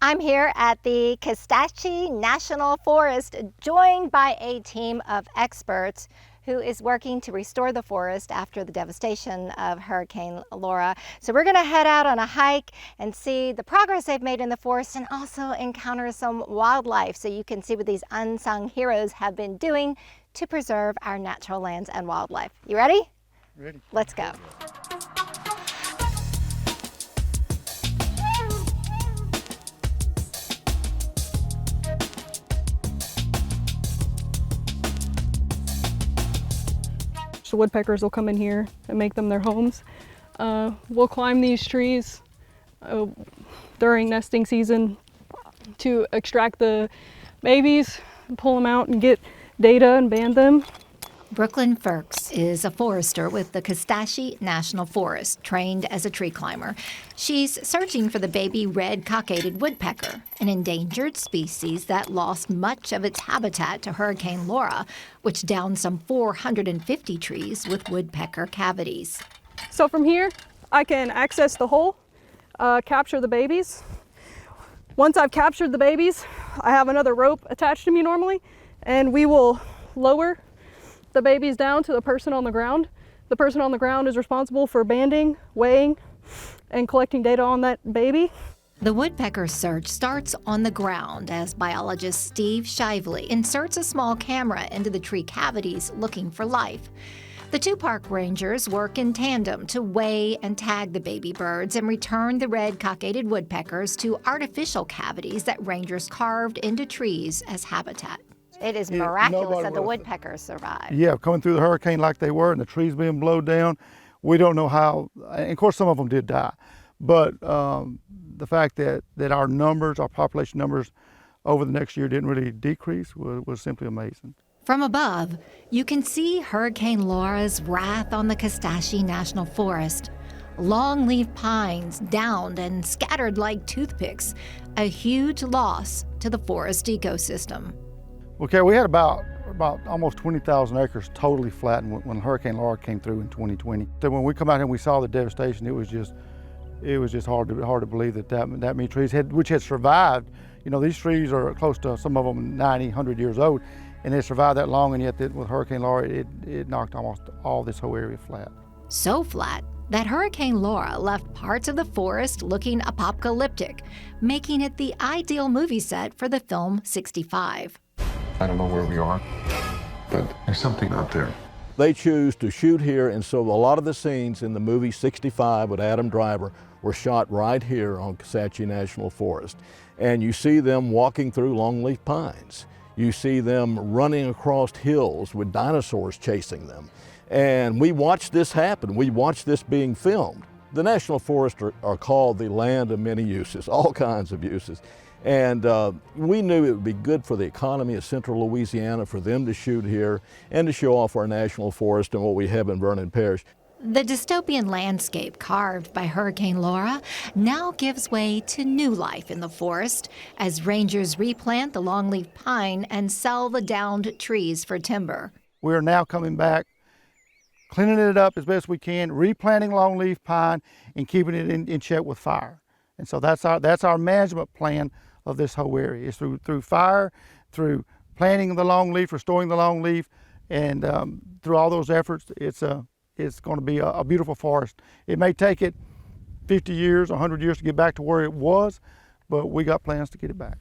I'm here at the Kisatchie National Forest, joined by a team of experts who is working to restore the forest after the devastation of Hurricane Laura. So we're going to head out on a hike and see the progress they've made in the forest and also encounter some wildlife so you can see what these unsung heroes have been doing to preserve our natural lands and wildlife. You ready? Ready. Let's go. The woodpeckers will come in here and make them their homes. We'll climb these trees during nesting season to extract the babies, pull them out and get data and band them. Brooklyn Firks is a forester with the Kisatchie National Forest, trained as a tree climber. She's searching for the baby red cockaded woodpecker, an endangered species that lost much of its habitat to Hurricane Laura, which downed some 450 trees with woodpecker cavities. So from here, I can access the hole, capture the babies. Once I've captured the babies, I have another rope attached to me normally, and we will lower the babies down to the person on the ground. The person on the ground is responsible for banding, weighing, and collecting data on that baby. The woodpecker search starts on the ground as biologist Steve Shively inserts a small camera into the tree cavities looking for life. The two park rangers work in tandem to weigh and tag the baby birds and return the red cockaded woodpeckers to artificial cavities that rangers carved into trees as habitat. It is miraculous that the woodpeckers survived. Yeah, coming through the hurricane like they were and the trees being blown down, we don't know how, and of course some of them did die, but the fact that our numbers, our population numbers over the next year didn't really decrease was simply amazing. From above, you can see Hurricane Laura's wrath on the Kisatchie National Forest. Longleaf pines downed and scattered like toothpicks, a huge loss to the forest ecosystem. Okay, we had about almost 20,000 acres totally flattened when Hurricane Laura came through in 2020. So when we come out here and we saw the devastation, it was just hard to believe that many trees which had survived. You know, these trees are close to, some of them 90, 100 years old, and they survived that long, and yet with Hurricane Laura, it knocked almost all this whole area flat. So flat that Hurricane Laura left parts of the forest looking apocalyptic, making it the ideal movie set for the film 65. I don't know where we are, but there's something out there. They choose to shoot here, and so a lot of the scenes in the movie 65 with Adam Driver were shot right here on Kisatchie National Forest. And you see them walking through longleaf pines. You see them running across hills with dinosaurs chasing them. And we watched this happen. We watched this being filmed. The National Forests are called the land of many uses, all kinds of uses. And we knew it would be good for the economy of central Louisiana for them to shoot here and to show off our national forest and what we have in Vernon Parish. The dystopian landscape carved by Hurricane Laura now gives way to new life in the forest as rangers replant the longleaf pine and sell the downed trees for timber. We are now coming back, cleaning it up as best we can, replanting longleaf pine and keeping it in check with fire. And so that's our management plan of this whole area. It's through fire, through planting the longleaf, restoring the longleaf, and through all those efforts, it's going to be a beautiful forest. It may take it 50 years, 100 years to get back to where it was, but we got plans to get it back.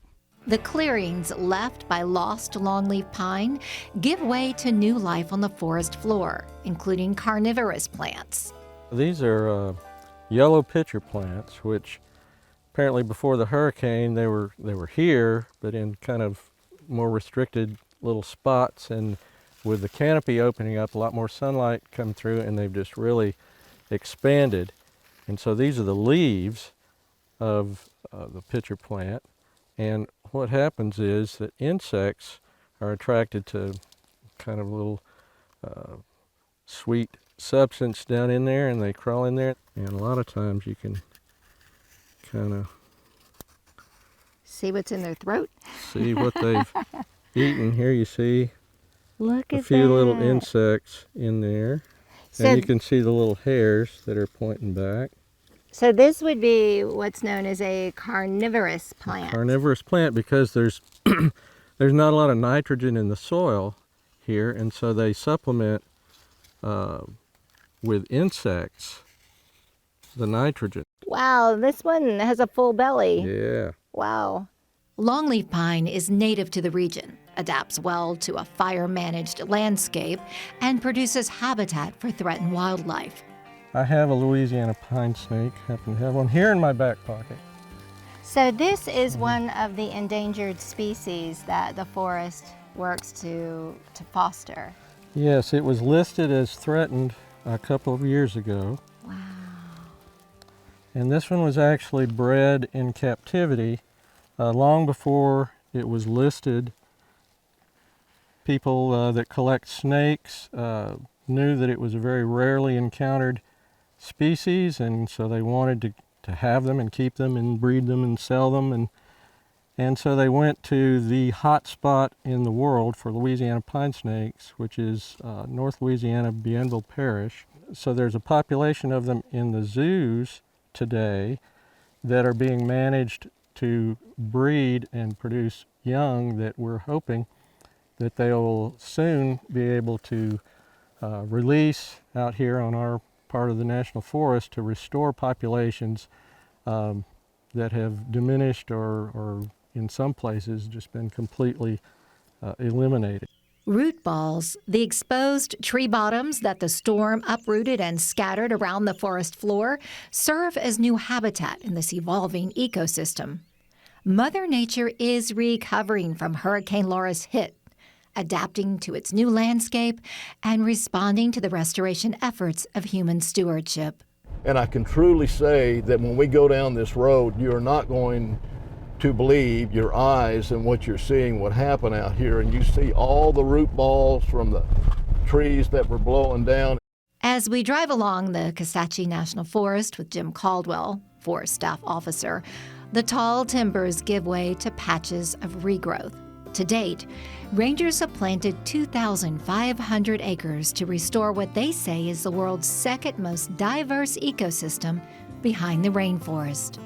The clearings left by lost longleaf pine give way to new life on the forest floor, including carnivorous plants. These are yellow pitcher plants, which apparently before the hurricane they were here, but in kind of more restricted little spots, and with the canopy opening up, a lot more sunlight come through, and they've just really expanded. And so these are the leaves of the pitcher plant, and what happens is that insects are attracted to kind of a little sweet substance down in there, and they crawl in there, and a lot of times you can kind of see what's in their throat, see what they've eaten. Here you see Look a at few that. little insects in there, So, and you can see the little hairs that are pointing back. So this would be what's known as a carnivorous plant. Carnivorous plant because there's there's not a lot of nitrogen in the soil here, and so they supplement with insects the nitrogen. Wow, this one has a full belly. Yeah. Wow. Longleaf pine is native to the region, adapts well to a fire-managed landscape, and produces habitat for threatened wildlife. I have a Louisiana pine snake. Happen to have one here in my back pocket. So this is one of the endangered species that the forest works to foster. Yes, it was listed as threatened a couple of years ago. Wow. And this one was actually bred in captivity long before it was listed. People that collect snakes knew that it was a very rarely encountered species, and so they wanted to have them and keep them and breed them and sell them, and so they went to the hot spot in the world for Louisiana pine snakes, which is North Louisiana, Bienville Parish. So there's a population of them in the zoos today that are being managed to breed and produce young that we're hoping that they'll soon be able to release out here on our part of the National Forest to restore populations that have diminished or in some places just been completely eliminated. Root balls, the exposed tree bottoms that the storm uprooted and scattered around the forest floor, serve as new habitat in this evolving ecosystem. Mother Nature is recovering from Hurricane Laura's hit, adapting to its new landscape and responding to the restoration efforts of human stewardship. And I can truly say that when we go down this road, you're not going to believe your eyes and what you're seeing would happen out here. And you see all the root balls from the trees that were blowing down. As we drive along the Kisatchie National Forest with Jim Caldwell, Forest Staff Officer, the tall timbers give way to patches of regrowth. To date, rangers have planted 2,500 acres to restore what they say is the world's second most diverse ecosystem behind the rainforest.